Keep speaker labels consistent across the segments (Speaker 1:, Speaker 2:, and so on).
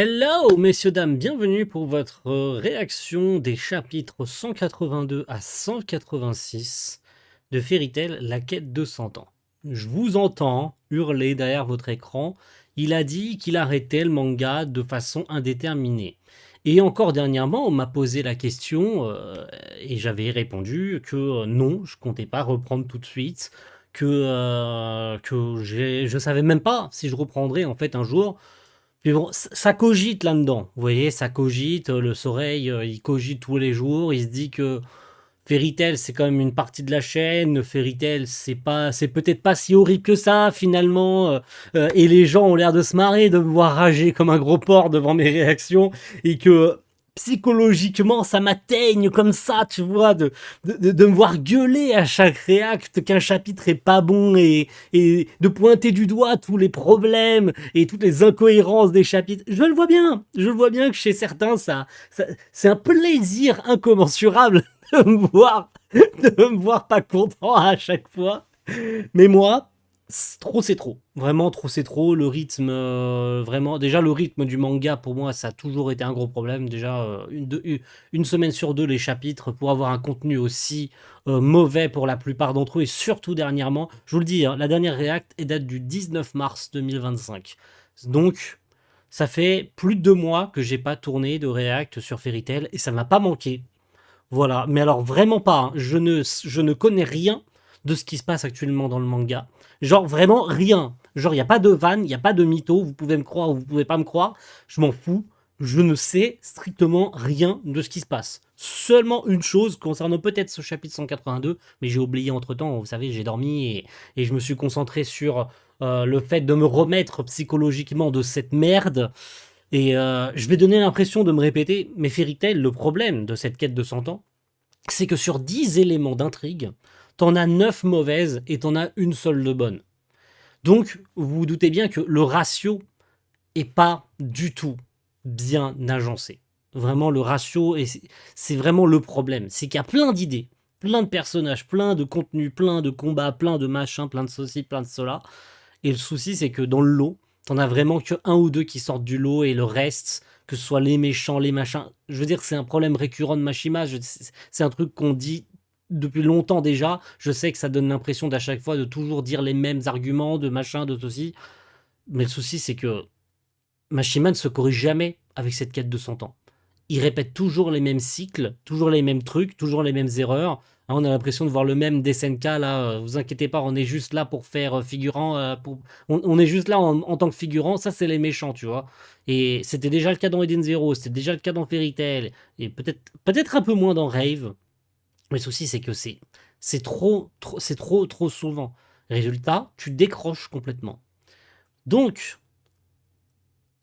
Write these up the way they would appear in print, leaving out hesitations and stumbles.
Speaker 1: Hello, messieurs, dames, bienvenue pour votre réaction des chapitres 182 à 186 de Fairy Tail, la quête de 100 ans. Je vous entends hurler derrière votre écran. Il a dit qu'il arrêtait le manga de façon indéterminée. Et encore dernièrement, on m'a posé la question et j'avais répondu que non, je comptais pas reprendre tout de suite, que je savais même pas si je reprendrais en fait un jour. Puis bon, ça cogite là-dedans. Vous voyez, ça cogite. Le Soleil, il cogite tous les jours. Il se dit que Fairy Tail, c'est quand même une partie de la chaîne. Fairy Tail, c'est peut-être pas si horrible que ça finalement. Et les gens ont l'air de se marrer, de me voir rager comme un gros porc devant mes réactions, et que psychologiquement, ça m'atteigne comme ça, tu vois, de me voir gueuler à chaque réacte qu'un chapitre est pas bon, et de pointer du doigt tous les problèmes et toutes les incohérences des chapitres. Je le vois bien que chez certains, c'est un plaisir incommensurable de me voir pas content à chaque fois. Mais moi, trop c'est trop. Vraiment trop c'est trop. Le rythme, vraiment. Déjà, le rythme du manga, pour moi, ça a toujours été un gros problème. Déjà, une semaine sur deux, les chapitres, pour avoir un contenu aussi mauvais pour la plupart d'entre eux, et surtout dernièrement. Je vous le dis, hein, la dernière React est date du 19 mars 2025. Donc, ça fait plus de 2 mois que j'ai pas tourné de React sur Fairy Tail, et ça m'a pas manqué. Voilà, mais alors vraiment pas, hein. Je ne connais rien de ce qui se passe actuellement dans le manga. Genre vraiment rien. Genre il n'y a pas de vanne, il n'y a pas de mytho, vous pouvez me croire ou vous pouvez pas me croire, je m'en fous. Je ne sais strictement rien de ce qui se passe. Seulement une chose concernant peut-être ce chapitre 182, mais j'ai oublié entre-temps, vous savez, j'ai dormi, et je me suis concentré sur le fait de me remettre psychologiquement de cette merde. Et je vais donner l'impression de me répéter, mais Fairy Tail, le problème de cette quête de 100 ans, c'est que sur 10 éléments d'intrigue, t'en as 9 mauvaises et t'en as une seule de bonne. Donc, vous vous doutez bien que le ratio est pas du tout bien agencé. Vraiment, le ratio, c'est vraiment le problème. C'est qu'il y a plein d'idées, plein de personnages, plein de contenus, plein de combats, plein de machins, plein de ceci, plein de cela. Et le souci, c'est que dans le lot, t'en as vraiment que un ou deux qui sortent du lot, et le reste, que ce soit les méchants, les machins. Je veux dire, c'est un problème récurrent de Machima. C'est un truc qu'on dit depuis longtemps déjà. Je sais que ça donne l'impression d'à chaque fois de toujours dire les mêmes arguments, de machin, de ceci. Mais le souci, c'est que Machima ne se corrige jamais avec cette quête de 100 ans. Il répète toujours les mêmes cycles, toujours les mêmes trucs, toujours les mêmes erreurs. Hein, on a l'impression de voir le même DSNK là. Vous inquiétez pas, on est juste là pour faire figurant. On est juste là en tant que figurant. Ça, c'est les méchants, tu vois. Et c'était déjà le cas dans Eden Zero, c'était déjà le cas dans Fairy Tail, et peut-être un peu moins dans Rave. Mais le souci, c'est que c'est trop souvent. Résultat, tu décroches complètement. Donc,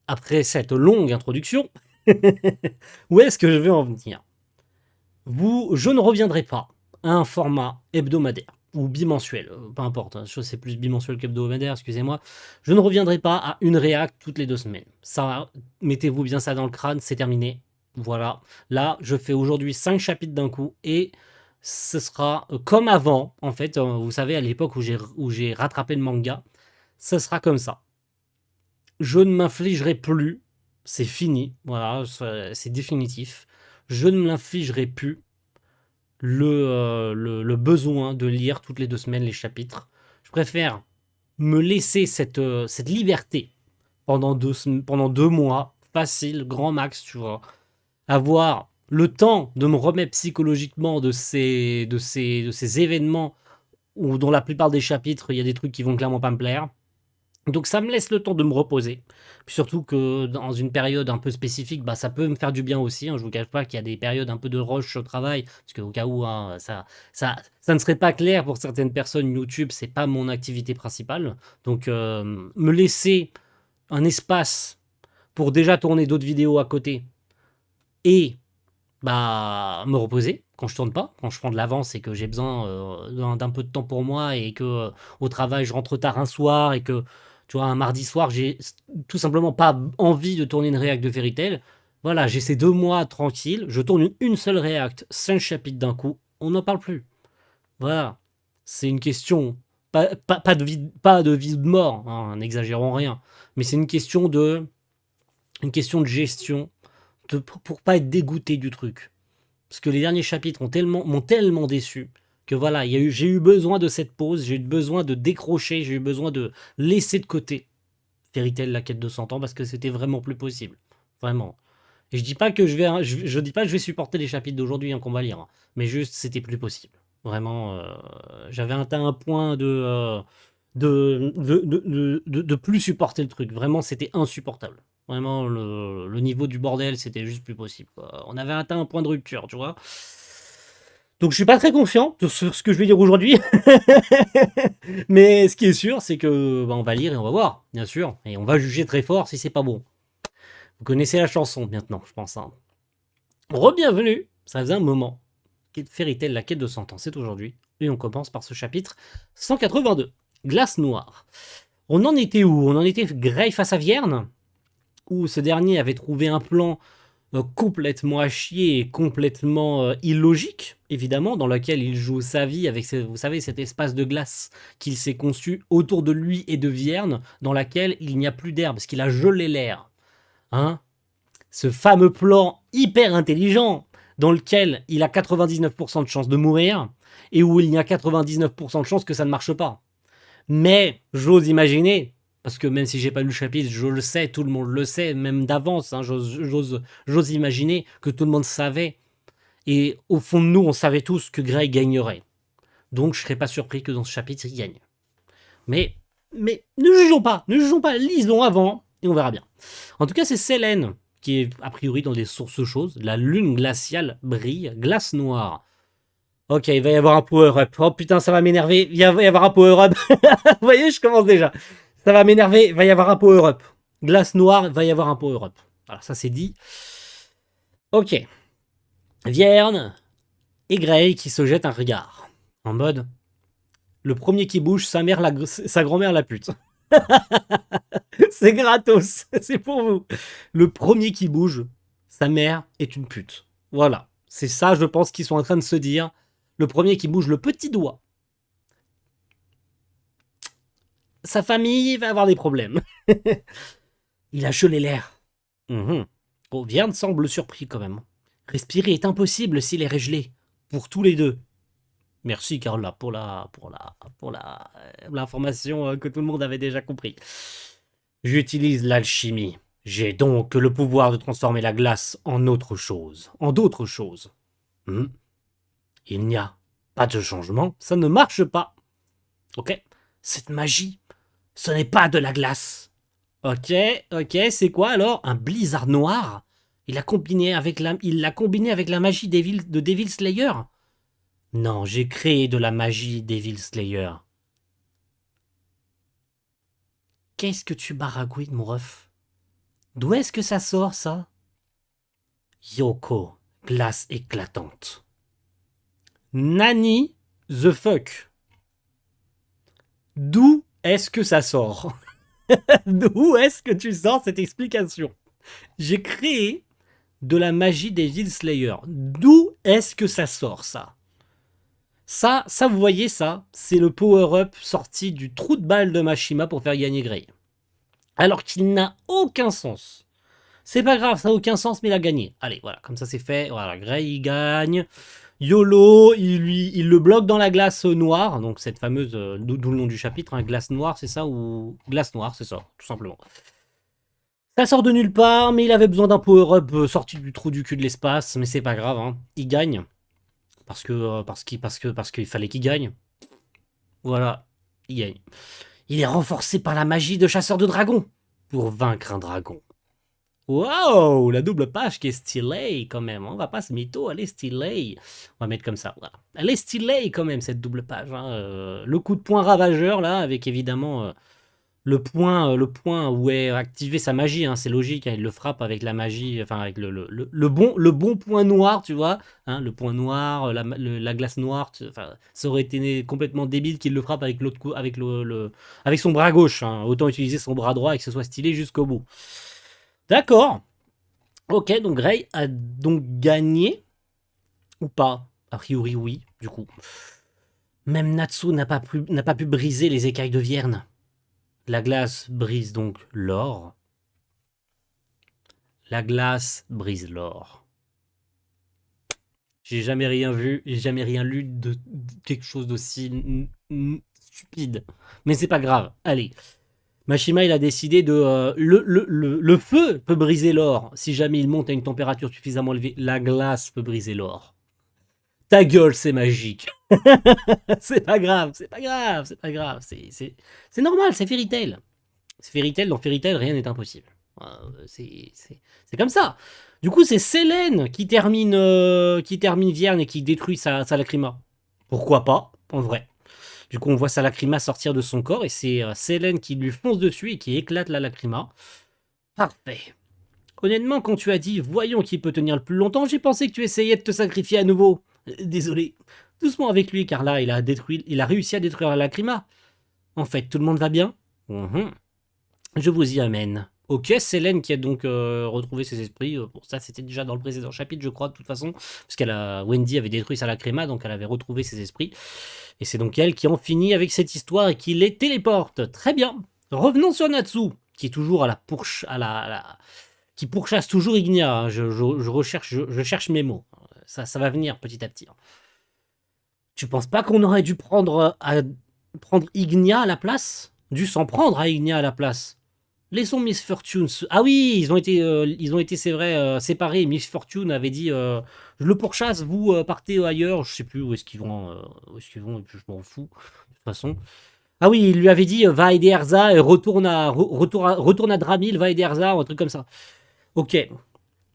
Speaker 1: après cette longue introduction, où est-ce que je vais en venir? Je ne reviendrai pas à un format hebdomadaire ou bimensuel, peu importe, hein, c'est plus bimensuel qu'hebdomadaire, excusez-moi. Je ne reviendrai pas à une réact toutes les 2 semaines. Ça, mettez-vous bien ça dans le crâne, c'est terminé. Voilà. Là, je fais aujourd'hui 5 chapitres d'un coup, et ce sera comme avant, en fait. Vous savez, à l'époque où j'ai rattrapé le manga, ce sera comme ça. Je ne m'infligerai plus, c'est fini, voilà, c'est définitif. Je ne m'infligerai plus le besoin de lire toutes les 2 semaines les chapitres. Je préfère me laisser cette liberté pendant 2 mois, facile, grand max, tu vois. Avoir le temps de me remettre psychologiquement de ces événements où, dans la plupart des chapitres, il y a des trucs qui vont clairement pas me plaire. Donc ça me laisse le temps de me reposer. Puis surtout que dans une période un peu spécifique, bah, ça peut me faire du bien aussi, hein. Je vous cache pas qu'il y a des périodes un peu de rush au travail, parce qu'au cas où, hein, ça ne serait pas clair pour certaines personnes, YouTube, c'est pas mon activité principale. Donc me laisser un espace pour déjà tourner d'autres vidéos à côté, et bah, me reposer quand je tourne pas, quand je prends de l'avance et que j'ai besoin d'un peu de temps pour moi, et que au travail je rentre tard un soir, et que tu vois un mardi soir j'ai tout simplement pas envie de tourner une réact de Fairy Tail. Voilà, j'ai ces 2 mois tranquilles, je tourne une seule réact, 5 chapitres d'un coup, on n'en parle plus. Voilà, c'est une question, pas de vie ou de mort, hein, n'exagérons rien, mais c'est une question de une question de gestion, pour pas être dégoûté du truc. Parce que les derniers chapitres m'ont tellement déçu que voilà, j'ai eu besoin de cette pause, j'ai eu besoin de décrocher, j'ai eu besoin de laisser de côté Fairy Tail, la quête de 100 ans, parce que c'était vraiment plus possible. Vraiment. Et je dis pas que je dis pas que je vais supporter les chapitres d'aujourd'hui qu'on va lire, hein, mais juste c'était plus possible. Vraiment, j'avais atteint un point de plus supporter le truc. Vraiment, c'était insupportable. Vraiment, le niveau du bordel, c'était juste plus possible, quoi. On avait atteint un point de rupture, tu vois. Donc je suis pas très confiant sur ce que je vais dire aujourd'hui. Mais ce qui est sûr, c'est que on va lire et on va voir, bien sûr. Et on va juger très fort si c'est pas bon. Vous connaissez la chanson maintenant, je pense. Hein. Re-bienvenue, ça faisait un moment. Fairy Tail, la quête de 100 ans, c'est aujourd'hui. Et on commence par ce chapitre 182, Glace Noire. On en était où? On en était Grey face à Vierne, où ce dernier avait trouvé un plan complètement à chier et complètement illogique, évidemment, dans lequel il joue sa vie avec, vous savez, cet espace de glace qu'il s'est conçu autour de lui et de Vierne, dans laquelle il n'y a plus d'air, parce qu'il a gelé l'air. Hein? Ce fameux plan hyper intelligent, dans lequel il a 99% de chances de mourir, et où il n'y a 99% de chances que ça ne marche pas. Mais j'ose imaginer, parce que même si j'ai pas lu le chapitre, je le sais, tout le monde le sait, même d'avance, hein, j'ose imaginer que tout le monde savait. Et au fond de nous, on savait tous que Grey gagnerait. Donc je serais pas surpris que dans ce chapitre, il gagne. Mais ne jugeons pas, lisons avant, et on verra bien. En tout cas, c'est Selene, qui est a priori dans des sources chaudes. La lune glaciale brille, glace noire. Ok, il va y avoir un power-up. Oh putain, ça va m'énerver. Il va y avoir un power-up. Vous voyez, je commence déjà. Ça va m'énerver. Il va y avoir un power-up. Glace noire, il va y avoir un power-up. Alors ça, c'est dit. Ok. Vierne et Grey qui se jettent un regard. En mode, le premier qui bouge, sa grand-mère la pute. C'est gratos. C'est pour vous. Le premier qui bouge, sa mère est une pute. Voilà. C'est ça, je pense, qu'ils sont en train de se dire. Le premier qui bouge le petit doigt, sa famille va avoir des problèmes. Il a gelé l'air. Oh, Vierne semble surpris quand même. Respirer est impossible s'il est gelé. Pour tous les deux. Merci Carla pour l'information que tout le monde avait déjà compris. J'utilise l'alchimie. J'ai donc le pouvoir de transformer la glace en autre chose. En d'autres choses. Il n'y a pas de changement. Ça ne marche pas. Ok. Cette magie, ce n'est pas de la glace. Ok, c'est quoi alors? Un blizzard noir? Il l'a combiné avec la magie de Devil Slayer? Non, j'ai créé de la magie Devil Slayer. Qu'est-ce que tu baragouines, mon ref? D'où est-ce que ça sort, ça? Yoko, glace éclatante. Nani the fuck? D'où est-ce que ça sort? D'où est-ce que tu sors cette explication? J'ai créé de la magie des Devil Slayer. D'où est-ce que ça sort, ça? Ça, vous voyez ça, c'est le power-up sorti du trou de balle de Mashima pour faire gagner Grey. Alors qu'il n'a aucun sens. C'est pas grave, ça n'a aucun sens, mais il a gagné. Allez, voilà, comme ça c'est fait. Voilà, Grey, il gagne. YOLO, il le bloque dans la glace noire, donc cette fameuse, d'où le nom du chapitre, hein, glace noire, c'est ça, ou glace noire, c'est ça, tout simplement. Ça sort de nulle part, mais il avait besoin d'un power-up sorti du trou du cul de l'espace, mais c'est pas grave, hein. Il gagne. Parce qu'il fallait qu'il gagne. Voilà, il gagne. Il est renforcé par la magie de chasseur de dragons pour vaincre un dragon. Wow, la double page qui est stylée quand même. On va pas se mytho, elle est stylée. On va mettre comme ça. Voilà. Elle est stylée quand même cette double page. Hein. Le coup de poing ravageur là, avec évidemment le point où est activée sa magie, hein, c'est logique, hein, il le frappe avec la magie, enfin avec le bon point noir, tu vois, hein, le point noir, la glace noire, ça aurait été complètement débile qu'il le frappe avec l'autre coup, avec avec son bras gauche, hein, autant utiliser son bras droit et que ce soit stylé jusqu'au bout. D'accord. Ok, donc Grey a donc gagné ou pas? A priori oui, du coup. Même Natsu n'a pas pu briser les écailles de Vierne. La glace brise donc l'or. La glace brise l'or. J'ai jamais rien vu, j'ai jamais rien lu de quelque chose d'aussi stupide. Mais c'est pas grave. Allez. Mashima, il a décidé de... le feu peut briser l'or. Si jamais il monte à une température suffisamment élevée, la glace peut briser l'or. Ta gueule, c'est magique. C'est pas grave, c'est pas grave, c'est pas grave. C'est normal, c'est Fairy Tail. C'est Fairy Tail, dans Fairy Tail, rien n'est impossible. C'est comme ça. Du coup, c'est Selene qui termine Vierne et qui détruit sa Lacrima. Pourquoi pas, en vrai. Du coup, on voit sa Lacrima sortir de son corps et c'est Selene qui lui fonce dessus et qui éclate la Lacrima. Parfait. Honnêtement, quand tu as dit « Voyons qui peut tenir le plus longtemps », j'ai pensé que tu essayais de te sacrifier à nouveau. Désolé. Doucement avec lui, car là, il a réussi à détruire la Lacrima. En fait, tout le monde va bien? Je vous y amène. Ok, Selene qui a donc retrouvé ses esprits. Bon, ça, c'était déjà dans le précédent chapitre, je crois, de toute façon. Parce Wendy avait détruit sa Lacrima, donc elle avait retrouvé ses esprits. Et c'est donc elle qui en finit avec cette histoire et qui les téléporte. Très bien. Revenons sur Natsu, qui est toujours à la qui pourchasse toujours Ignia. Hein. Je cherche mes mots. Ça va venir petit à petit. Tu penses pas qu'on aurait dû prendre Ignia à la place? Dû s'en prendre à Ignia à la place. Laissons Miss Fortune. Ah oui, ils ont été, c'est vrai, séparés. Miss Fortune avait dit, je le pourchasse, vous partez ailleurs. Je sais plus où est-ce qu'ils vont, et puis je m'en fous de toute façon. Ah oui, il lui avait dit, va aider Erza et retourne à Dramil, va aider Erza ou un truc comme ça. Ok.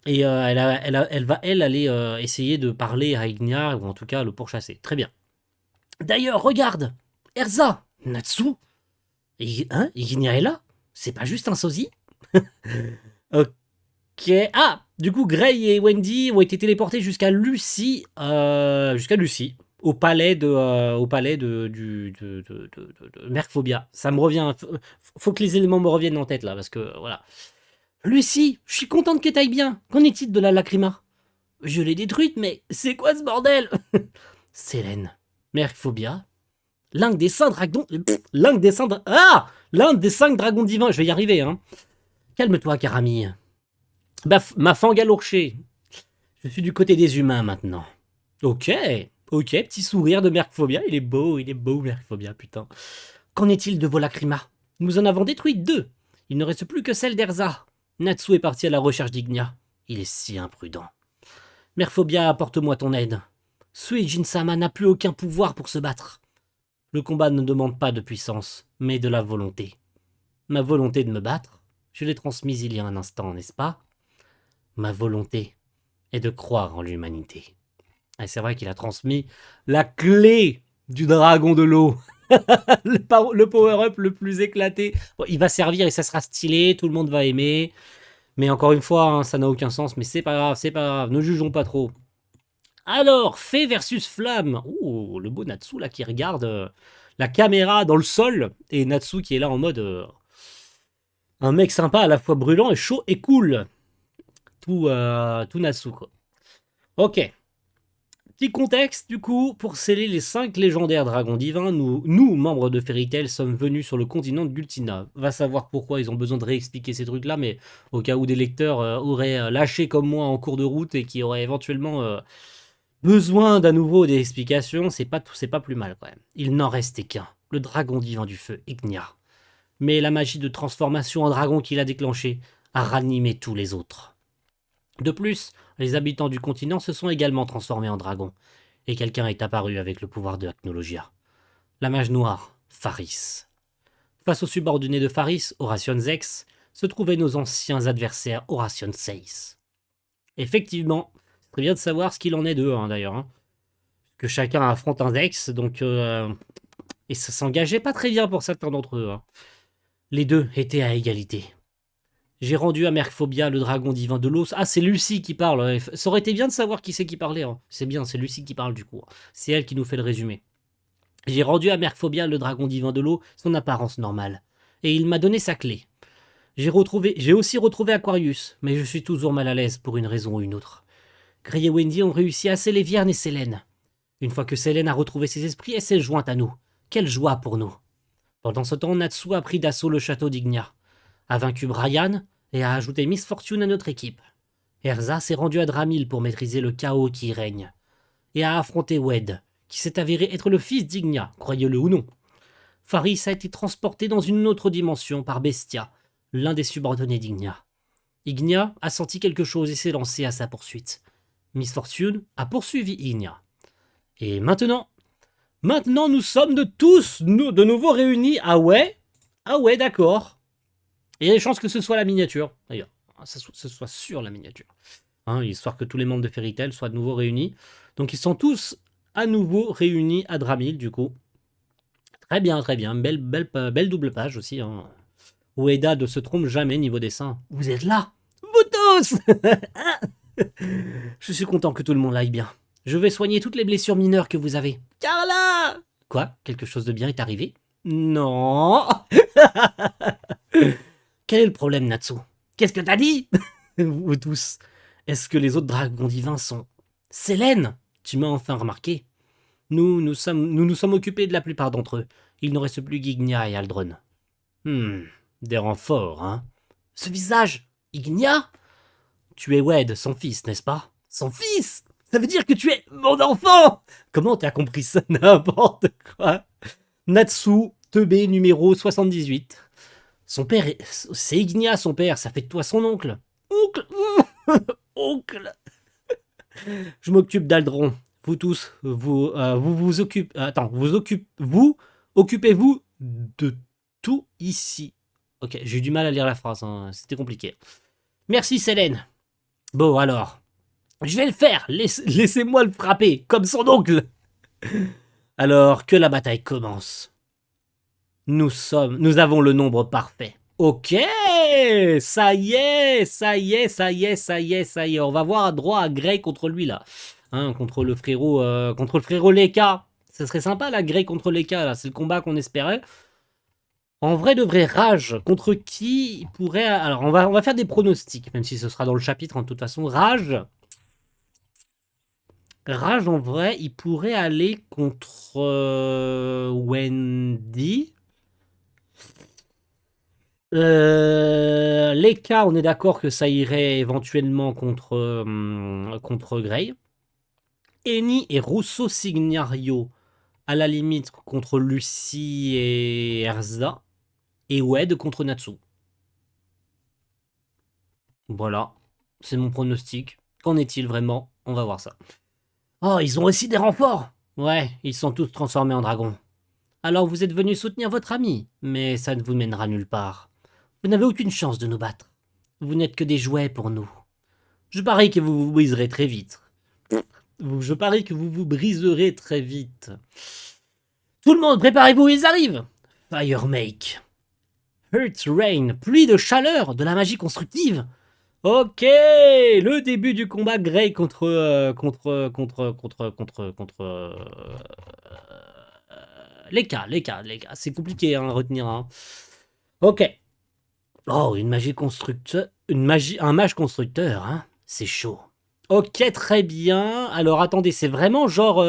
Speaker 1: Et elle va aller essayer de parler à Ignia ou en tout cas le pourchasser. Très bien. D'ailleurs, regarde, Erza, Natsu, Ignia est là. C'est pas juste un sosie. Ok. Ah, du coup, Gray et Wendy ont été téléportés jusqu'à Lucie. Au palais de Mercphobia. Ça me revient. Faut que les éléments me reviennent en tête là, parce que voilà. Lucie, je suis contente que t'ailles bien. Qu'en est-il de la Lacrima? Je l'ai détruite, mais c'est quoi ce bordel? Selene, Mercphobia, l'un des 5 dragons. L'un des 5 l'un des 5 dragons divins. Je vais y arriver, hein. Calme-toi, Karami. Ma fangalourchée. Je suis du côté des humains maintenant. Ok, petit sourire de Mercphobia. Il est beau, Mercphobia, putain. Qu'en est-il de vos Lacrima? Nous en avons détruit 2. Il ne reste plus que celle d'Erza. Natsu est parti à la recherche d'Ignia. Il est si imprudent. Mercphobia, apporte-moi ton aide. Suijin-sama n'a plus aucun pouvoir pour se battre. Le combat ne demande pas de puissance, mais de la volonté. Ma volonté de me battre, je l'ai transmise il y a un instant, n'est-ce pas? Ma volonté est de croire en l'humanité. Et c'est vrai qu'il a transmis la clé du dragon de l'eau. le power-up le plus éclaté. Bon, il va servir et ça sera stylé, tout le monde va aimer. Mais encore une fois, hein, ça n'a aucun sens, mais c'est pas grave, ne jugeons pas trop. Alors, fée versus flamme. Ouh, le beau Natsu là qui regarde la caméra dans le sol. Et Natsu qui est là en mode... un mec sympa, à la fois brûlant et chaud et cool. Tout Natsu, quoi. Ok. Petit contexte, du coup, pour sceller les 5 légendaires dragons divins, nous, membres de Fairy Tail, sommes venus sur le continent de Gultina. Va savoir pourquoi ils ont besoin de réexpliquer ces trucs-là, mais au cas où des lecteurs auraient lâché comme moi en cours de route et qui auraient éventuellement besoin d'à nouveau des explications, c'est pas plus mal quand même. Il n'en restait qu'un, le dragon divin du feu, Ignia. Mais la magie de transformation en dragon qu'il a déclenchée a ranimé tous les autres. De plus, les habitants du continent se sont également transformés en dragons, et quelqu'un est apparu avec le pouvoir de Acnologia. La mage noire, Faris. Face aux subordonnés de Faris, Horation Zex, se trouvaient nos anciens adversaires Horation Seis. Effectivement, c'est très bien de savoir ce qu'il en est d'eux, hein, d'ailleurs. Hein. Que chacun affronte un Zex, donc... et ça s'engageait pas très bien pour certains d'entre eux. Hein. Les deux étaient à égalité. J'ai rendu à Mercphobia le dragon divin de l'eau. Ah, c'est Lucie qui parle. Ça aurait été bien de savoir qui c'est qui parlait. Hein. C'est bien, c'est Lucie qui parle du coup. C'est elle qui nous fait le résumé. J'ai rendu à Mercphobia le dragon divin de l'eau son apparence normale. Et il m'a donné sa clé. J'ai aussi retrouvé Aquarius, mais je suis toujours mal à l'aise pour une raison ou une autre. Gray et Wendy ont réussi à sceller Vierne et Selene. Une fois que Selene a retrouvé ses esprits, elle s'est jointe à nous. Quelle joie pour nous. Pendant ce temps, Natsu a pris d'assaut le château d'Ignia, a vaincu Brian, et a ajouté Miss Fortune à notre équipe. Erza s'est rendu à Dramil pour maîtriser le chaos qui y règne, et a affronté Wed, qui s'est avéré être le fils d'Ignia, croyez-le ou non. Faris a été transporté dans une autre dimension par Bestia, l'un des subordonnés d'Ignia. Ignia a senti quelque chose et s'est lancé à sa poursuite. Miss Fortune a poursuivi Ignia. Et maintenant nous sommes de nouveau réunis. Ah ouais, d'accord. Et il y a des chances que ce soit la miniature, d'ailleurs. Ce soit sur la miniature. Hein, histoire que tous les membres de Fairy Tail soient de nouveau réunis. Donc ils sont tous à nouveau réunis à Dramil, du coup. Très bien, très bien. Belle double page aussi. Hein. Ueda ne se trompe jamais niveau dessin. Vous êtes là, vous tous. Je suis content que tout le monde aille bien. Je vais soigner toutes les blessures mineures que vous avez. Carla! Quoi? Quelque chose de bien est arrivé? Non. Quel est le problème, Natsu? Qu'est-ce que t'as dit? Vous tous. Est-ce que les autres dragons divins sont... Sélène! Tu m'as enfin remarqué. Nous nous sommes occupés de la plupart d'entre eux. Il ne reste plus qu'Ignia et Aldron. Des renforts, hein? Ce visage! Ignia? Tu es Wed, son fils, n'est-ce pas? Son fils? Ça veut dire que tu es mon enfant! Comment t'as compris ça? N'importe quoi. Natsu, Teubé, numéro 78. Son père, c'est Ignia, son père, ça fait de toi son oncle. Oncle! Oncle! Je m'occupe d'Aldron. Vous tous, vous occupez... Attends, vous occupez-vous de tout ici. Ok, j'ai eu du mal à lire la phrase, hein, c'était compliqué. Merci, Sélène. Bon, alors, je vais le faire. Laissez-moi le frapper, comme son oncle. Alors, que la bataille commence. Nous avons le nombre parfait. Ok, ça y est. On va voir droit à Grey contre lui, là. Hein, contre le frérot Leka. Ce serait sympa, là, Grey contre Leka, là. C'est le combat qu'on espérait. En vrai de vrai, Rage, contre qui pourrait... Alors, on va faire des pronostics, même si ce sera dans le chapitre, en toute façon. Rage, en vrai, il pourrait aller contre Wendy. Leka, on est d'accord que ça irait éventuellement contre Grey. Eni et Rousseau Signario, à la limite, contre Lucie et Erza. Et Wed contre Natsu. Voilà, c'est mon pronostic. Qu'en est-il vraiment? On va voir ça. Oh, ils ont aussi des renforts! Ouais, ils sont tous transformés en dragons. Alors vous êtes venus soutenir votre ami, mais ça ne vous mènera nulle part. Vous n'avez aucune chance de nous battre. Vous n'êtes que des jouets pour nous. Je parie que vous vous briserez très vite. Je parie que vous vous briserez très vite. Tout le monde, préparez-vous, ils arrivent! Firemake. Earth Rain, pluie de chaleur, de la magie constructive. Ok, le début du combat Grey contre Leka. C'est compliqué à retenir. Hein. Ok. Oh, une magie constructeur, un mage constructeur, hein. C'est chaud. Ok, très bien. Alors attendez, c'est vraiment genre,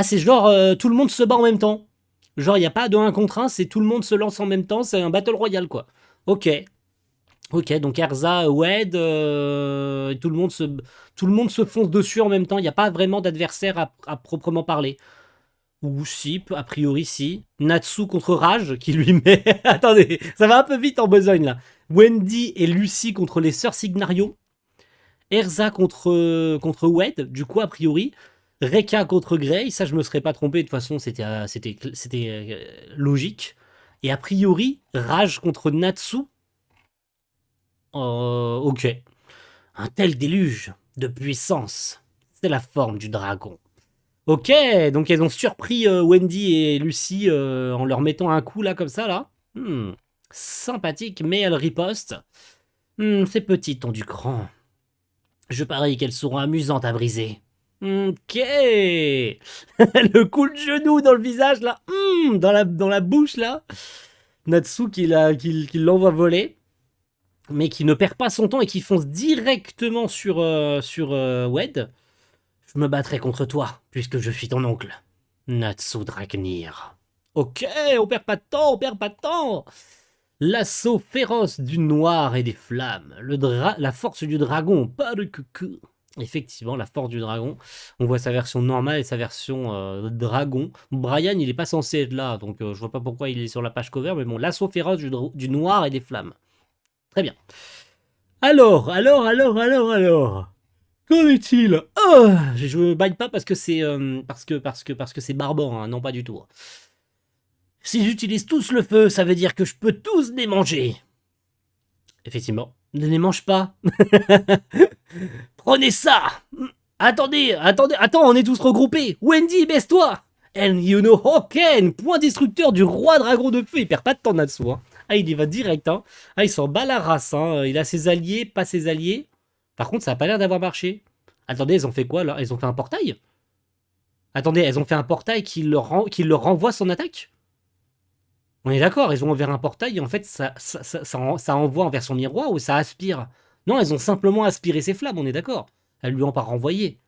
Speaker 1: c'est genre tout le monde se bat en même temps. Genre il y a pas de 1 contre 1, c'est tout le monde se lance en même temps, c'est un battle royale quoi. Ok. Ok, donc Erza, Wed, tout le monde se fonce dessus en même temps. Il n'y a pas vraiment d'adversaire à proprement parler. Ou si, a priori si. Natsu contre Rage, qui lui met... Attendez, ça va un peu vite en besogne là. Wendy et Lucie contre les sœurs Signario. Erza contre Wed, du coup a priori. Reka contre Grey, ça je me serais pas trompé, de toute façon c'était logique. Et a priori, Rage contre Natsu. Ok. Un tel déluge de puissance, c'est la forme du dragon. Ok, donc elles ont surpris Wendy et Lucie en leur mettant un coup là comme ça là. Sympathique, mais elles ripostent. Ces petites ont du cran. Je parie qu'elles seront amusantes à briser. Ok. Le coup de genou dans le visage là. Dans la bouche là. Natsu qui l'envoie voler. Mais qui ne perd pas son temps et qui fonce directement sur Wed. Je me battrai contre toi, puisque je suis ton oncle. Natsu Dragnir. Ok, on perd pas de temps. L'assaut féroce du noir et des flammes. La force du dragon, pas de cucu. Effectivement, la force du dragon. On voit sa version normale et sa version dragon. Brian, il est pas censé être là, donc je vois pas pourquoi il est sur la page cover, mais bon, l'assaut féroce du noir et des flammes. Très bien. Alors. Qu'en est-il? Oh, je baille pas parce que c'est parce que c'est barbare, hein, non pas du tout. Si j'utilise tous le feu, ça veut dire que je peux tous les manger. Effectivement, ne les mange pas. Prenez ça. Attendez, attends, on est tous regroupés. Wendy, baisse-toi. And you know Hoken, point destructeur du roi dragon de feu. Il perd pas de temps là-dessous. Hein. Ah, il y va direct. Hein. Ah, il s'en bat la race. Hein. Il a ses alliés, pas ses alliés. Par contre, ça a pas l'air d'avoir marché. Attendez, elles ont fait quoi là? Elles ont fait un portail? Attendez, elles ont fait un portail qui leur renvoie son attaque? On est d'accord, elles ont ouvert un portail et en fait ça envoie envers son miroir ou ça aspire? Non, elles ont simplement aspiré ses flammes, on est d'accord. Elles lui ont pas renvoyé.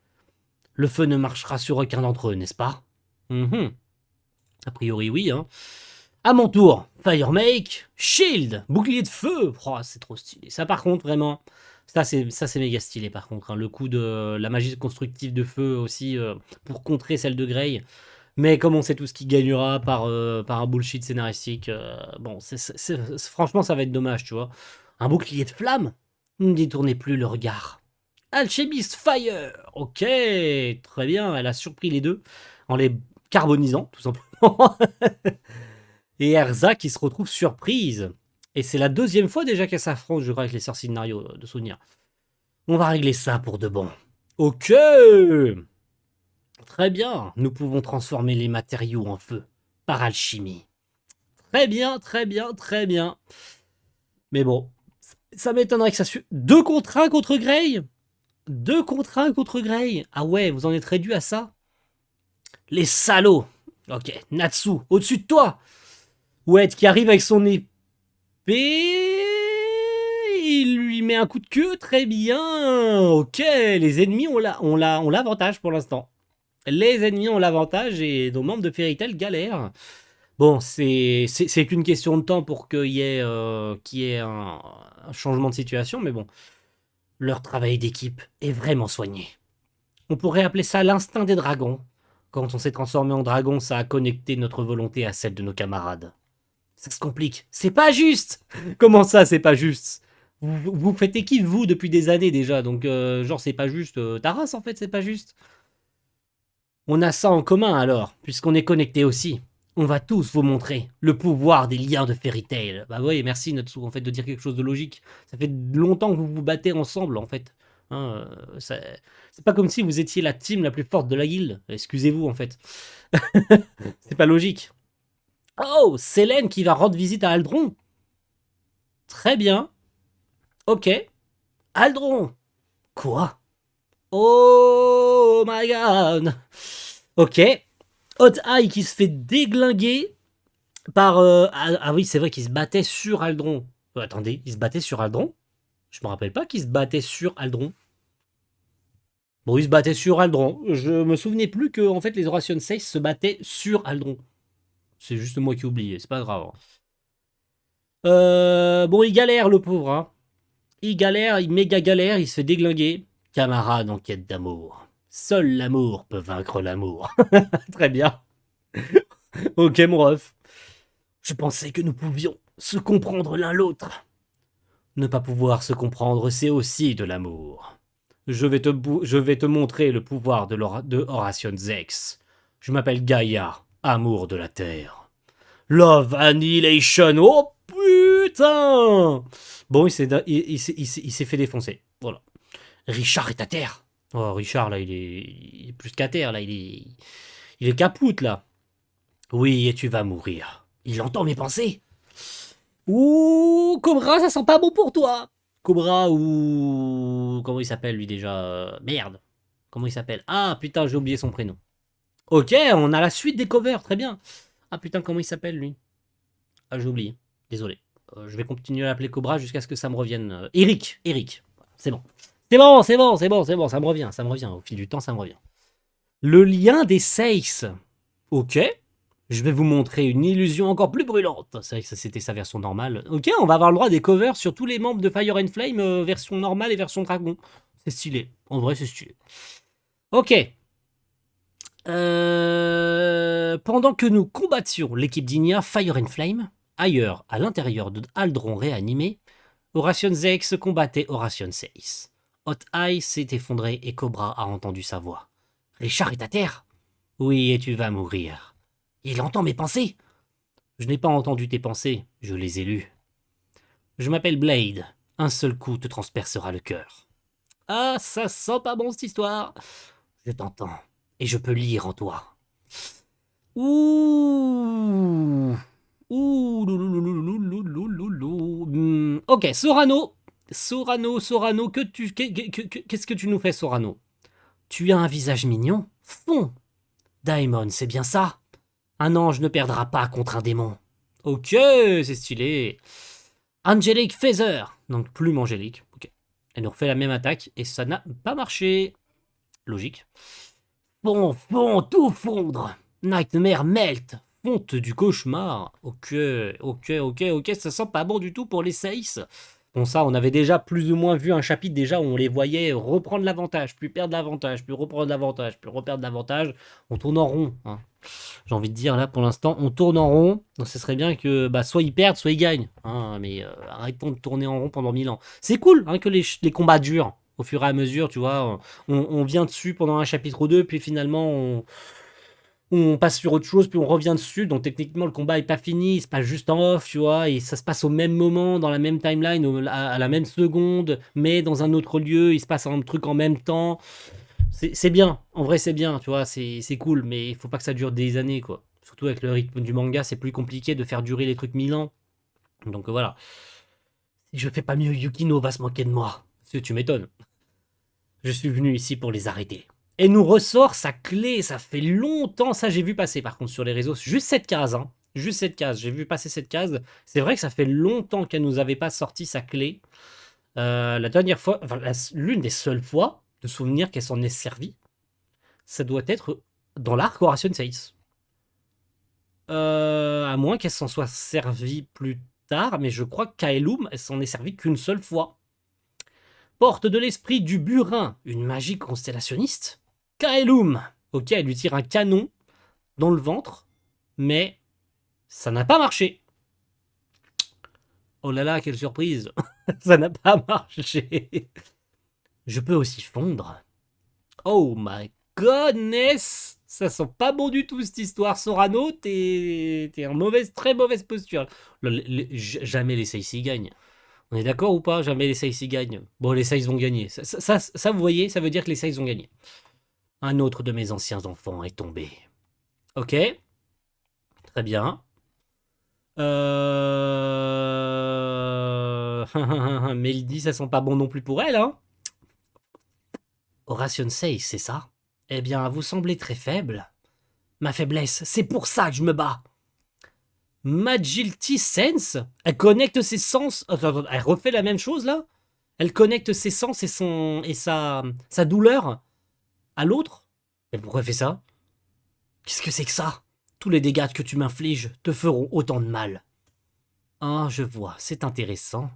Speaker 1: Le feu ne marchera sur aucun d'entre eux, n'est-ce pas? A priori oui, hein. À mon tour, Fire Make, Shield, bouclier de feu. Oh, c'est trop stylé. Ça par contre, vraiment, ça c'est méga stylé par contre. Hein. Le coup de la magie constructive de feu aussi pour contrer celle de Grey. Mais comme on sait tout ce qui gagnera par un bullshit scénaristique, bon, franchement ça va être dommage, tu vois. Un bouclier de flamme? Ne détournez plus le regard. Alchemist Fire. Ok, très bien, elle a surpris les deux en les carbonisant, tout simplement. Et Erza qui se retrouve surprise. Et c'est la deuxième fois déjà qu'elle s'affronte, je crois, avec les sœurs scénarios de souvenir. On va régler ça pour de bon. Ok. Très bien, nous pouvons transformer les matériaux en feu, par alchimie. Très bien, très bien, très bien. Mais bon, ça m'étonnerait que ça suive. 2 contre 1 contre Grey? 2 contre 1 contre Grey? Ah ouais, vous en êtes réduit à ça? Les salauds. Ok, Natsu, au-dessus de toi. Ouais, qui arrive avec son épée. Il lui met un coup de queue, très bien. Ok, les ennemis ont l'avantage pour l'instant. Les ennemis ont l'avantage et nos membres de Fairy Tail galèrent. Bon, c'est qu'une question de temps pour qu'il y ait un changement de situation, mais bon. Leur travail d'équipe est vraiment soigné. On pourrait appeler ça l'instinct des dragons. Quand on s'est transformé en dragon, ça a connecté notre volonté à celle de nos camarades. Ça se complique. C'est pas juste. Comment ça, c'est pas juste? Vous faites équipe, vous, depuis des années déjà, donc genre c'est pas juste. Ta race, en fait, c'est pas juste. On a ça en commun alors, puisqu'on est connectés aussi. On va tous vous montrer le pouvoir des liens de Fairy Tail. Bah oui, merci Natsu, en fait, de dire quelque chose de logique. Ça fait longtemps que vous vous battez ensemble, en fait. Hein, c'est pas comme si vous étiez la team la plus forte de la guilde. Excusez-vous, en fait. C'est pas logique. Oh, Selene qui va rendre visite à Aldron. Très bien. Ok. Aldron. Quoi? Oh my god. Ok. Hot Eye qui se fait déglinguer par... ah oui, c'est vrai qu'il se battait sur Aldron. Attendez, il se battait sur Aldron? Je me rappelle pas qu'il se battait sur Aldron. Bon, il se battait sur Aldron. Je me souvenais plus que en fait, les Horation 6 se battaient sur Aldron. C'est juste moi qui oubliais, c'est pas grave. Bon, il galère le pauvre. Hein. Il galère, il méga galère, il se fait déglinguer. Camarade en quête d'amour. Seul l'amour peut vaincre l'amour. Très bien. Ok, mon ref. Je pensais que nous pouvions se comprendre l'un l'autre. Ne pas pouvoir se comprendre, c'est aussi de l'amour. Je vais te montrer le pouvoir de Horation Zex. Je m'appelle Gaïa, amour de la terre. Love Annihilation. Oh putain! Bon, il s'est fait défoncer. Voilà. Richard est à terre. Oh, Richard, là, il est plus qu'à terre, là. Il est capoute, là. Oui, et tu vas mourir. Il entend mes pensées. Ouh, Cobra, ça sent pas bon pour toi. Cobra ou... Comment il s'appelle, lui, déjà? Merde. Comment il s'appelle? Ah, putain, j'ai oublié son prénom. Ok, on a la suite des covers, très bien. Ah, putain, comment il s'appelle, lui? Ah, j'ai oublié. Désolé. Je vais continuer à l'appeler Cobra jusqu'à ce que ça me revienne. Eric. C'est bon. C'est bon, ça me revient. Au fil du temps, ça me revient. Le lien des Seix. Ok. Je vais vous montrer une illusion encore plus brûlante. C'est vrai que ça, c'était sa version normale. Ok, on va avoir le droit des covers sur tous les membres de Fire and Flame, version normale et version dragon. C'est stylé. En vrai, c'est stylé. Ok. Pendant que nous combattions l'équipe d'Inia Fire and Flame, ailleurs, à l'intérieur de Aldron réanimé, Horation Zex combattait Horation 6. Hot Eye s'est effondré et Cobra a entendu sa voix. Richard est à terre? Oui, et tu vas mourir. Il entend mes pensées? Je n'ai pas entendu tes pensées, je les ai lues. Je m'appelle Blade. Un seul coup te transpercera le cœur. Ah, ça sent pas bon cette histoire. Je t'entends, et je peux lire en toi. Ouh. Ouh. Ok, Sorano. Sorano, qu'est-ce que tu nous fais, Sorano? Tu as un visage mignon? Fond. Daemon, c'est bien ça? Un ange ne perdra pas contre un démon. Ok, c'est stylé. Angelic Feather. Donc plume angélique. Ok. Elle nous refait la même attaque et ça n'a pas marché. Logique. Fond, tout fondre. Nightmare melt. Fonte du cauchemar. Ok, ça sent pas bon du tout pour les 6. Bon, ça, on avait déjà plus ou moins vu un chapitre déjà où on les voyait reprendre l'avantage, puis perdre l'avantage, puis reprendre l'avantage, puis reperdre l'avantage. On tourne en rond. Hein. J'ai envie de dire, là, pour l'instant, on tourne en rond. Donc, ce serait bien que soit ils perdent, soit ils gagnent. Hein, mais arrêtons de tourner en rond pendant 1000 ans. C'est cool hein, que les combats durent au fur et à mesure, tu vois. On vient dessus pendant un chapitre ou deux, puis finalement, on passe sur autre chose, puis on revient dessus. Donc techniquement, le combat est pas fini, il se passe juste en off, tu vois, et ça se passe au même moment, dans la même timeline, à la même seconde, mais dans un autre lieu, il se passe un truc en même temps. C'est bien, en vrai c'est bien, tu vois, c'est cool, mais il faut pas que ça dure des années, quoi. Surtout avec le rythme du manga, c'est plus compliqué de faire durer les trucs 1000 ans. Donc voilà. Si je fais pas mieux, Yukino va se moquer de moi. Parce que tu m'étonnes. Je suis venu ici pour les arrêter. Et nous ressort sa clé, ça fait longtemps, ça j'ai vu passer par contre sur les réseaux, juste cette case, hein. Juste cette case, j'ai vu passer cette case. C'est vrai que ça fait longtemps qu'elle nous avait pas sorti sa clé. La dernière fois, enfin, l'une des seules fois de souvenir qu'elle s'en est servie, ça doit être dans l'arc Horation 6. À moins qu'elle s'en soit servie plus tard, mais je crois qu'Aelum, elle s'en est servie qu'une seule fois. Porte de l'esprit du burin, une magie constellationniste. Kaelum. Ok, elle lui tire un canon dans le ventre, mais ça n'a pas marché. Oh là là, quelle surprise. Ça n'a pas marché. Je peux aussi fondre. Oh my goodness. Ça sent pas bon du tout cette histoire. Sorano, t'es en très mauvaise posture. Jamais les Saïs gagnent. On est d'accord ou pas? Jamais les Saïs gagnent. Bon, les Saïs vont gagner. Ça, vous voyez, ça veut dire que les Saïs ont gagné. Un autre de mes anciens enfants est tombé. Ok. Très bien. Meldy, ça sent pas bon non plus pour elle, hein? Horation 6, c'est ça? Eh bien, vous semblez très faible. Ma faiblesse, c'est pour ça que je me bats. Magility Sense? Elle connecte ses sens. Attends, elle refait la même chose là? Elle connecte ses sens et sa douleur à l'autre? Mais pourquoi elle fait ça? Qu'est-ce que c'est que ça? Tous les dégâts que tu m'infliges te feront autant de mal. Ah, je vois, c'est intéressant.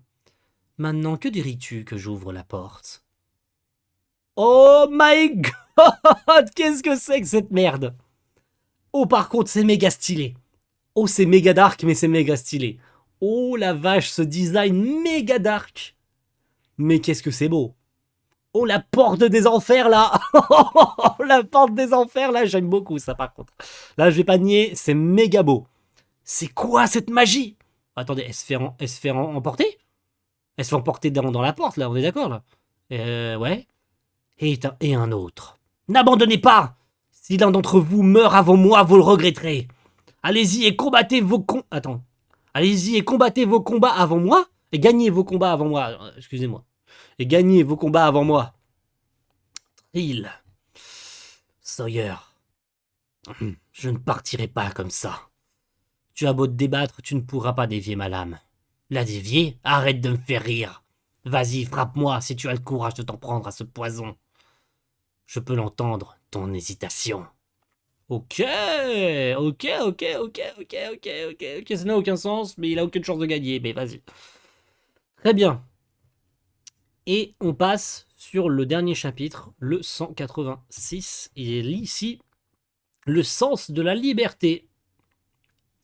Speaker 1: Maintenant, que dirais-tu que j'ouvre la porte? Oh my god! Qu'est-ce que c'est que cette merde? Oh, par contre, c'est méga stylé. Oh, c'est méga dark, mais c'est méga stylé. Oh la vache, ce design méga dark. Mais qu'est-ce que c'est beau. Oh, la porte des enfers, là. La porte des enfers, là, j'aime beaucoup ça, par contre. Là, je vais pas nier, c'est méga beau. C'est quoi cette magie? Attendez, elle se fait emporter? Elle se fait emporter dans la porte, là, on est d'accord, là? Ouais. Et un autre. N'abandonnez pas! Si l'un d'entre vous meurt avant moi, vous le regretterez. Allez-y et combattez vos Attends. Allez-y et combattez vos combats avant moi et gagnez vos combats avant moi. Excusez-moi. Et gagnez vos combats avant moi. Trill. Sawyer. Je ne partirai pas comme ça. Tu as beau te débattre, tu ne pourras pas dévier ma lame. La dévier? Arrête de me faire rire. Vas-y, frappe-moi si tu as le courage de t'en prendre à ce poison. Je peux l'entendre, ton hésitation. Ok, ok, ok, ok, ok, ok, ok, ok, ça n'a aucun sens, mais il a aucune chance de gagner, mais vas-y. Très bien. Et on passe sur le dernier chapitre, le 186. Il est ici le sens de la liberté.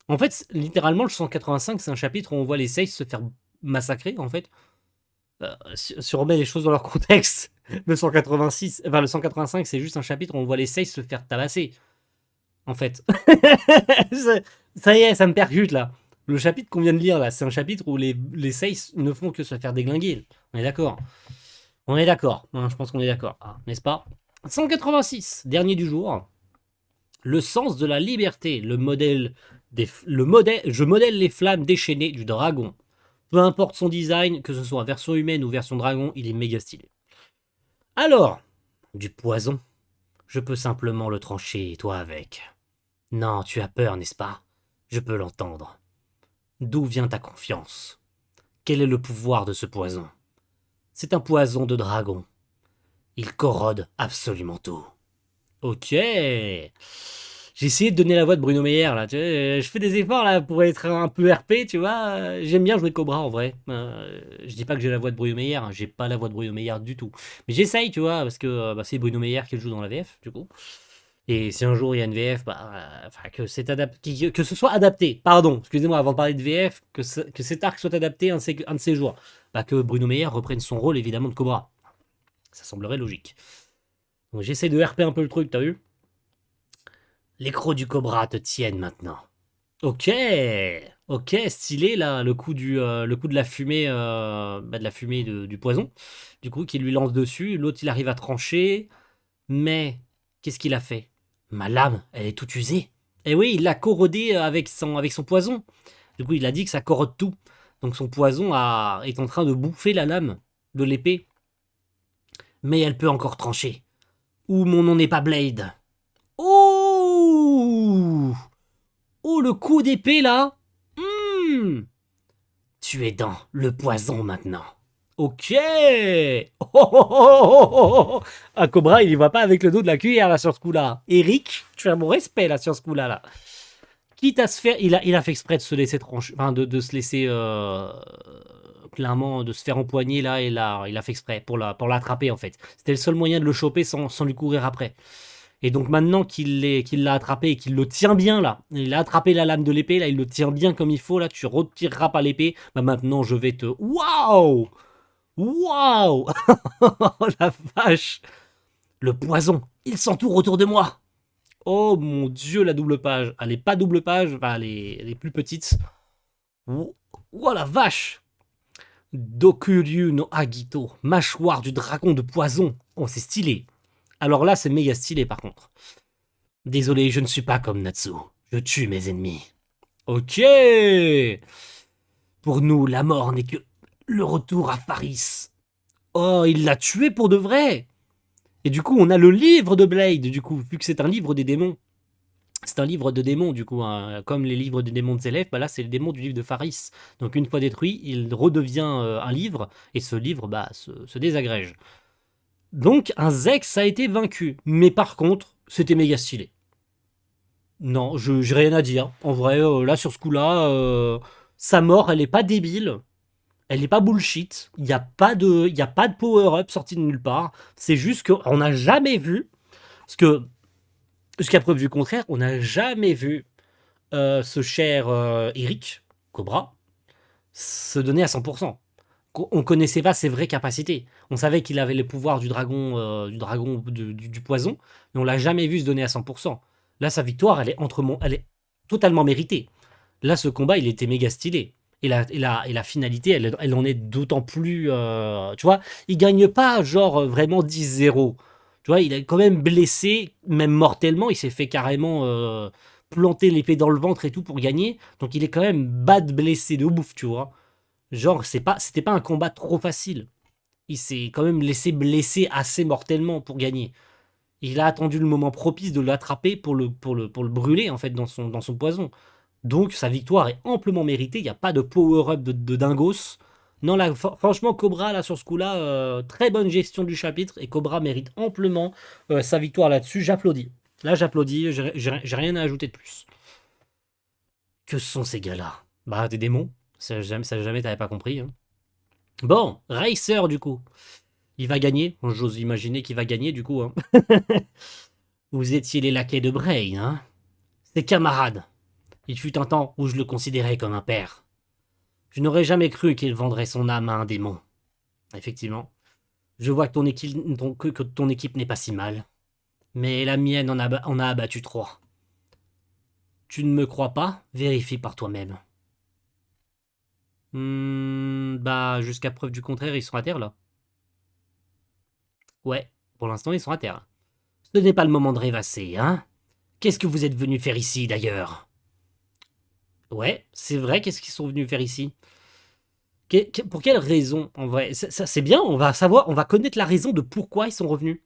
Speaker 1: En fait, littéralement, le 185, c'est un chapitre où on voit les Seize se faire massacrer, en fait. Si on remet les choses dans leur contexte, le 186, enfin le 185, c'est juste un chapitre où on voit les Seize se faire tabasser, en fait. Ça y est, ça me percute, là. Le chapitre qu'on vient de lire, là, c'est un chapitre où les Seize ne font que se faire déglinguer. On est d'accord. On est d'accord. Hein, je pense qu'on est d'accord. Ah, n'est-ce pas? 186, dernier du jour. Le sens de la liberté, je modèle les flammes déchaînées du dragon. Peu importe son design, que ce soit version humaine ou version dragon, il est méga stylé. Alors, du poison, je peux simplement le trancher, toi avec. Non, tu as peur, n'est-ce pas? Je peux l'entendre. D'où vient ta confiance? Quel est le pouvoir de ce poison? C'est un poison de dragon. Il corrode absolument tout. Ok. J'ai essayé de donner la voix de Bruno Meyer là. Tu vois, je fais des efforts là pour être un peu RP, tu vois. J'aime bien jouer Cobra en vrai. Je dis pas que j'ai la voix de Bruno Meyer, hein, j'ai pas la voix de Bruno Meyer du tout. Mais j'essaye, tu vois, parce que bah, c'est Bruno Meyer qui le joue dans la VF, du coup. Et si un jour il y a une VF, bah, que, que ce soit adapté, pardon, excusez-moi, avant de parler de VF, que cet arc soit adapté un de ces jours. Bah, que Bruno Meyer reprenne son rôle évidemment de Cobra. Ça semblerait logique. Donc j'essaie de RP un peu le truc, t'as vu? Les crocs du cobra te tiennent maintenant. Ok, ok, stylé là, le coup de la fumée, de la fumée du poison, du coup, qui lui lance dessus. L'autre, il arrive à trancher, mais qu'est-ce qu'il a fait? Ma lame, elle est toute usée. Et oui, il l'a corrodé avec son poison. Du coup, il a dit que ça corrode tout. Donc son poison est en train de bouffer la lame de l'épée. Mais elle peut encore trancher. Ou mon nom n'est pas Blade. Oh! Oh, le coup d'épée là! Tu es dans le poison maintenant. Ok! Oh, oh, oh, oh, oh, oh. Ah, Cobra, il y va pas avec le dos de la cuillère là sur ce coup-là. Eric, tu as mon respect là sur ce coup-là. Là. Quitte à se faire. Il a fait exprès de se laisser trancher. Enfin, de se laisser. Clairement, de se faire empoigner là, et là, il a fait exprès pour l'attraper en fait. C'était le seul moyen de le choper sans lui courir après. Et donc maintenant qu'il l'a attrapé et qu'il le tient bien là, il a attrapé la lame de l'épée, là il le tient bien comme il faut, là tu retireras pas l'épée, bah maintenant je vais te... Waouh! Waouh! Oh la vache! Le poison, il s'entoure autour de moi! Oh mon dieu, la double page. Elle est pas double page, enfin elle est plus petite. Oh, oh la vache! Dokuryu no Agito, mâchoire du dragon de poison. Oh c'est stylé. Alors là c'est méga stylé par contre. Désolé, je ne suis pas comme Natsu. Je tue mes ennemis. Ok. Pour nous, la mort n'est que le retour à Faris. Oh, il l'a tué pour de vrai. Et du coup, on a le livre de Blade, du coup, vu que c'est un livre des démons. C'est un livre de démons, du coup, hein. Comme les livres des démons de Zélef, bah là, c'est le démon du livre de Faris. Donc, une fois détruit, il redevient un livre, et ce livre, bah, se désagrège. Donc, un Zex a été vaincu. Mais par contre, c'était méga stylé. Non, j'ai rien à dire. En vrai, là, sur ce coup-là, sa mort, elle est pas débile. Elle est pas bullshit. Il y a pas de power-up sorti de nulle part. C'est juste qu'on n'a jamais vu, parce que, jusqu'à preuve du contraire, on n'a jamais vu ce cher Eric, Cobra, se donner à 100%. On connaissait pas ses vraies capacités. On savait qu'il avait les pouvoirs du poison, mais on l'a jamais vu se donner à 100%. Là, sa victoire, elle est totalement méritée. Là, ce combat, il était méga stylé. Et la finalité, elle en est d'autant plus. Tu vois, il gagne pas, genre, vraiment 10-0. Tu vois, il est quand même blessé, même mortellement. Il s'est fait carrément planter l'épée dans le ventre et tout pour gagner. Donc, il est quand même bad blessé de ouf, tu vois. Genre, c'était pas un combat trop facile. Il s'est quand même laissé blesser assez mortellement pour gagner. Il a attendu le moment propice de l'attraper pour le brûler, en fait, dans son poison. Donc, sa victoire est amplement méritée. Il n'y a pas de power-up de dingos. Non, là, franchement, Cobra, là, sur ce coup-là, très bonne gestion du chapitre. Et Cobra mérite amplement sa victoire là-dessus. J'applaudis. Là, j'applaudis, j'ai rien à ajouter de plus. Que sont ces gars-là? Bah, des démons. Ça, jamais t'avais pas compris. Hein. Bon, Racer, du coup. Il va gagner. J'ose imaginer qu'il va gagner, du coup. Hein. Vous étiez les laquais de Brain, hein? Ses camarades. Il fut un temps où je le considérais comme un père. Je n'aurais jamais cru qu'il vendrait son âme à un démon. Effectivement. Je vois que ton équipe n'est pas si mal. Mais la mienne en a abattu 3. Tu ne me crois pas? Vérifie par toi-même. Bah, jusqu'à preuve du contraire, ils sont à terre, là. Ouais, pour l'instant, ils sont à terre. Ce n'est pas le moment de rêvasser, hein? Qu'est-ce que vous êtes venus faire ici, d'ailleurs? Ouais, c'est vrai, qu'est-ce qu'ils sont venus faire ici? Pour quelle raison, en vrai? Ça, c'est bien, on va savoir, on va connaître la raison de pourquoi ils sont revenus.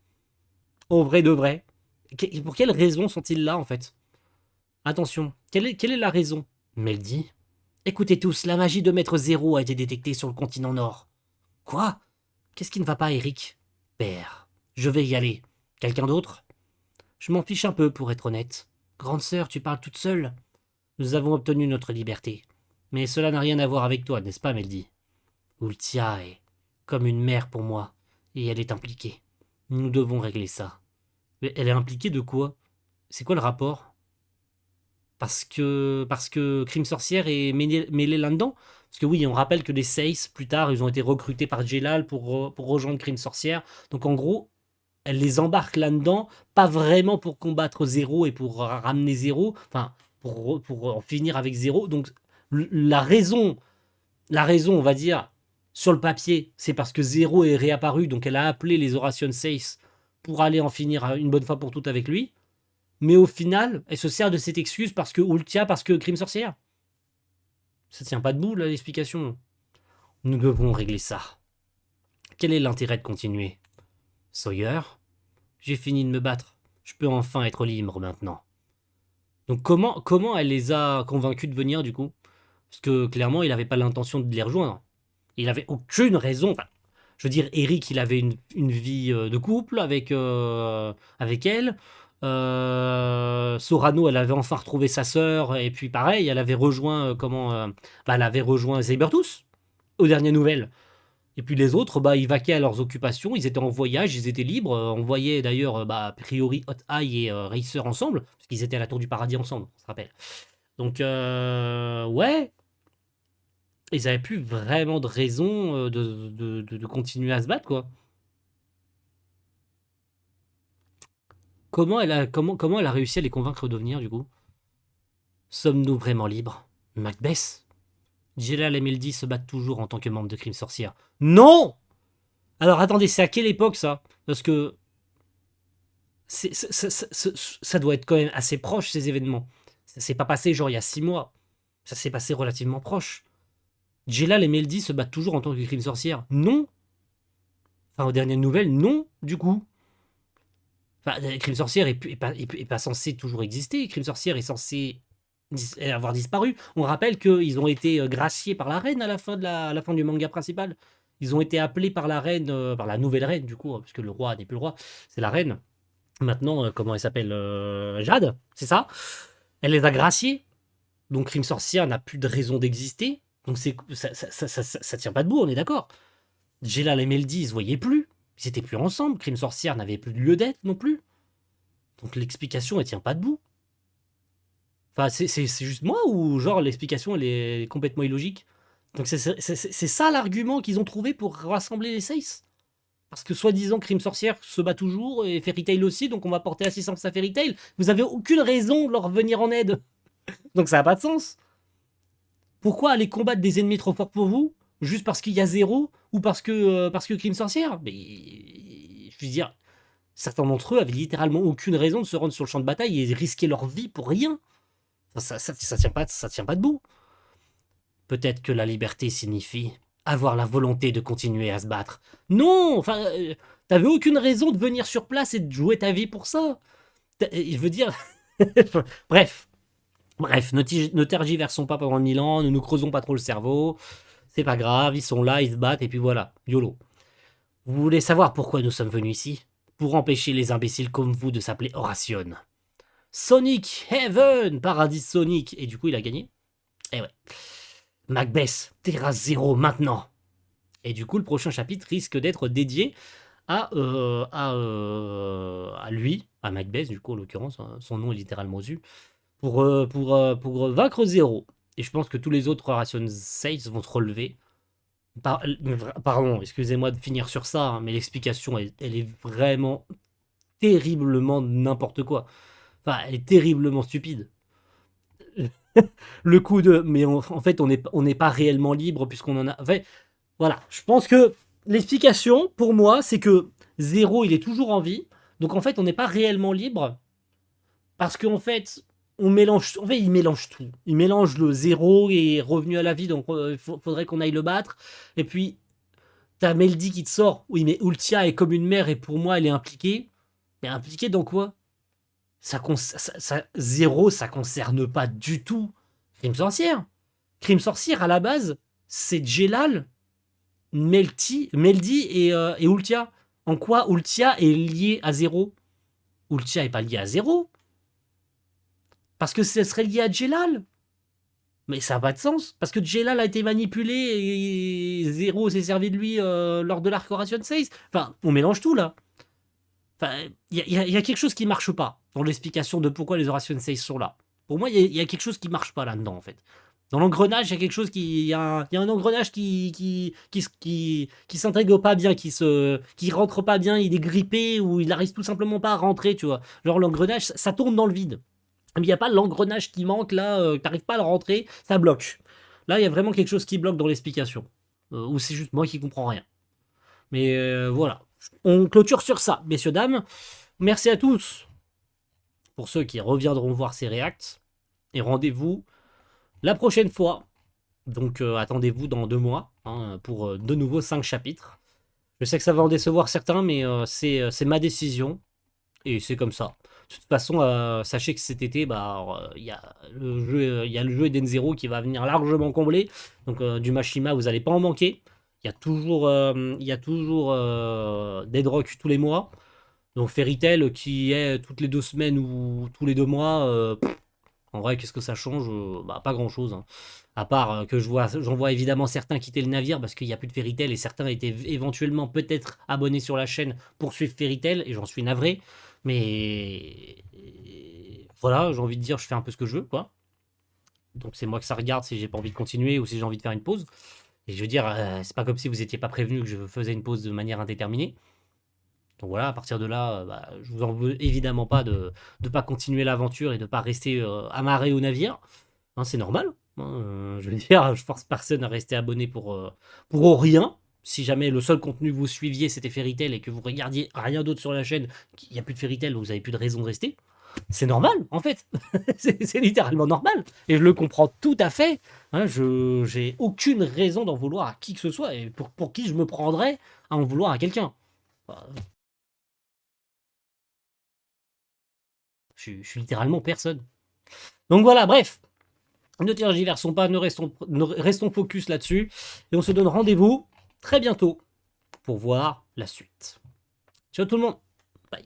Speaker 1: Au vrai de vrai. Pour quelle raison sont-ils là, en fait? Attention, quelle est la raison? Meldy? Écoutez tous, la magie de Maître Zéro a été détectée sur le continent Nord. Quoi? Qu'est-ce qui ne va pas, Eric? Père, je vais y aller. Quelqu'un d'autre? Je m'en fiche un peu, pour être honnête. Grande sœur, tu parles toute seule? Nous avons obtenu notre liberté. Mais cela n'a rien à voir avec toi, n'est-ce pas, Meldy? Ultia est comme une mère pour moi, et elle est impliquée. Nous devons régler ça. Mais elle est impliquée de quoi? C'est quoi le rapport? Parce que Crime Sorcière est mêlé là-dedans? Parce que oui, on rappelle que les Seis, plus tard, ils ont été recrutés par Jelal pour rejoindre Crime Sorcière. Donc en gros, elle les embarque là-dedans, pas vraiment pour combattre Zéro et pour ramener Zéro, enfin, pour en finir avec Zéro. Donc la raison, on va dire, sur le papier, c'est parce que Zéro est réapparu, donc elle a appelé les Horation Seis pour aller en finir une bonne fois pour toutes avec lui. Mais au final, elle se sert de cette excuse parce que Ultia, parce que Crime Sorcière. Ça tient pas debout, là, l'explication. Nous devons régler ça. Quel est l'intérêt de continuer? Sawyer? J'ai fini de me battre. Je peux enfin être libre maintenant. Donc comment elle les a convaincus de venir, du coup? Parce que clairement, il n'avait pas l'intention de les rejoindre. Il avait aucune raison. Enfin, je veux dire, Eric, il avait une vie de couple avec elle. Sorano, elle avait enfin retrouvé sa sœur. Et puis pareil, elle avait rejoint elle avait rejoint Sabertooth aux dernières nouvelles. Et puis les autres, bah, ils vaquaient à leurs occupations, ils étaient en voyage, ils étaient libres. On voyait d'ailleurs, a priori, Hot Eye et Racer ensemble, parce qu'ils étaient à la Tour du Paradis ensemble, on se rappelle. Donc, ouais, ils avaient plus vraiment de raison de continuer à se battre, quoi. Comment elle a réussi à les convaincre de venir, du coup? Sommes-nous vraiment libres? Macbeth? Jelal et Meldy se battent toujours en tant que membres de Crime Sorcière. Non! Alors attendez, c'est à quelle époque ça? Parce que ça doit être quand même assez proche, ces événements. Ça s'est pas passé genre il y a 6 mois. Ça s'est passé relativement proche. Jelal et Meldy se battent toujours en tant que Crime Sorcière. Non. Enfin, aux dernières nouvelles, non, du coup. Enfin, Crime Sorcière est pas censé toujours exister. Crime Sorcière est censé avoir disparu. On rappelle qu'ils ont été graciés par la reine à la fin du manga principal. Ils ont été appelés par la reine, par la nouvelle reine, du coup, parce que le roi n'est plus le roi, c'est la reine. Maintenant, comment elle s'appelle? Jade, c'est ça? Elle les a graciés. Donc Crime Sorcière n'a plus de raison d'exister. Donc ça tient pas debout, on est d'accord. Jelal et Meldy, ils se voyaient plus. Ils étaient plus ensemble. Crime Sorcière n'avait plus de lieu d'être non plus. Donc l'explication, elle tient pas debout. Enfin, c'est juste moi ou genre l'explication, elle est complètement illogique? Donc c'est ça l'argument qu'ils ont trouvé pour rassembler les Seis? Parce que soi-disant Crime Sorcière se bat toujours et Fairy Tail aussi, donc on va porter assistance à Fairy Tail. Vous avez aucune raison de leur venir en aide. Donc ça n'a pas de sens. Pourquoi aller combattre des ennemis trop forts pour vous? Juste parce qu'il y a Zéro? Ou parce que Crime Sorcière? Mais je veux dire, certains d'entre eux avaient littéralement aucune raison de se rendre sur le champ de bataille et risquer leur vie pour rien. Enfin, ça tient pas debout. Peut-être que la liberté signifie avoir la volonté de continuer à se battre. Non, enfin, t'avais aucune raison de venir sur place et de jouer ta vie pour ça. Je veux dire, bref, ne tergiversons pas pendant 1000 ans, ne nous creusons pas trop le cerveau. C'est pas grave, ils sont là, ils se battent et puis voilà, YOLO. Vous voulez savoir pourquoi nous sommes venus ici? Pour empêcher les imbéciles comme vous de s'appeler Horation. Sonic Heaven, Paradis Sonic. Et du coup, il a gagné. Et ouais. Macbeth, Terra Zero maintenant. Et du coup, le prochain chapitre risque d'être dédié à lui, à Macbeth, du coup, en l'occurrence, hein, son nom est littéralement Zu, pour vaincre Zero. Et je pense que tous les autres Ration 6 vont se relever. Pardon, excusez-moi de finir sur ça, hein, mais l'explication, elle est vraiment terriblement n'importe quoi. Enfin, elle est terriblement stupide. Le coup de... Mais en fait, on n'est pas réellement libre puisqu'on en a... Enfin, voilà, je pense que l'explication, pour moi, c'est que Zero, il est toujours en vie. Donc en fait, on n'est pas réellement libre. Parce qu'en fait, on mélange... En fait, il mélange tout. Il mélange le Zero et revenu à la vie, donc il faudrait qu'on aille le battre. Et puis, t'as Meldy qui te sort. Oui, mais Ultia est comme une mère et pour moi, elle est impliquée. Mais impliquée dans quoi Zero, ça concerne pas du tout Crime Sorcière. Crime Sorcière, à la base, c'est Jelal, Meldy et Ultia. En quoi Ultia est lié à Zero? Ultia est pas lié à Zero. Parce que ce serait lié à Jelal. Mais ça n'a pas de sens. Parce que Jelal a été manipulé et Zero s'est servi de lui lors de l'arc Ration 6. Enfin, on mélange tout là. Enfin, il y a quelque chose qui marche pas dans l'explication de pourquoi les Horation 6 sont là. Pour moi, il y a quelque chose qui marche pas là-dedans, en fait. Dans l'engrenage, il y a quelque chose qui. Il y a un engrenage qui s'intègre pas bien, qui rentre pas bien, il est grippé ou il arrive tout simplement pas à rentrer, tu vois. Genre, l'engrenage, ça tourne dans le vide. Mais il n'y a pas l'engrenage qui manque là, t'arrives pas à le rentrer, ça bloque. Là, il y a vraiment quelque chose qui bloque dans l'explication. Ou c'est juste moi qui comprends rien. Mais voilà. On clôture sur ça, messieurs, dames. Merci à tous pour ceux qui reviendront voir ces reacts. Et rendez-vous la prochaine fois. Donc attendez-vous dans 2 mois hein, pour de nouveau 5 chapitres. Je sais que ça va en décevoir certains, mais c'est ma décision. Et c'est comme ça. De toute façon, sachez que cet été, bah, il y a le jeu Eden Zero qui va venir largement combler. Donc du Mashima, vous n'allez pas en manquer. Il y a toujours Deadrock tous les mois. Donc Fairy Tail qui est toutes les 2 semaines ou tous les 2 mois. En vrai, qu'est-ce que ça change? Bah, pas grand-chose. Hein. À part que j'en vois évidemment certains quitter le navire parce qu'il n'y a plus de Fairy Tail et certains étaient éventuellement peut-être abonnés sur la chaîne pour suivre Fairy Tail et j'en suis navré. Mais voilà, j'ai envie de dire, je fais un peu ce que je veux, quoi. Donc c'est moi que ça regarde si j'ai pas envie de continuer ou si j'ai envie de faire une pause. Et je veux dire, c'est pas comme si vous étiez pas prévenu que je faisais une pause de manière indéterminée. Donc voilà, à partir de là, bah, je vous en veux évidemment pas de ne pas continuer l'aventure et de pas rester amarré au navire. Hein, c'est normal. Hein, je veux dire, je force personne à rester abonné pour rien. Si jamais le seul contenu que vous suiviez c'était Fairy Tail et que vous regardiez rien d'autre sur la chaîne, il n'y a plus de Fairy Tail, vous avez plus de raison de rester. C'est normal, en fait. c'est littéralement normal. Et je le comprends tout à fait. Hein, j'ai aucune raison d'en vouloir à qui que ce soit. Et pour qui je me prendrais à en vouloir à quelqu'un. Je suis littéralement personne. Donc voilà, bref. Ne tergiversons pas, restons focus là-dessus. Et on se donne rendez-vous très bientôt pour voir la suite. Ciao tout le monde. Bye.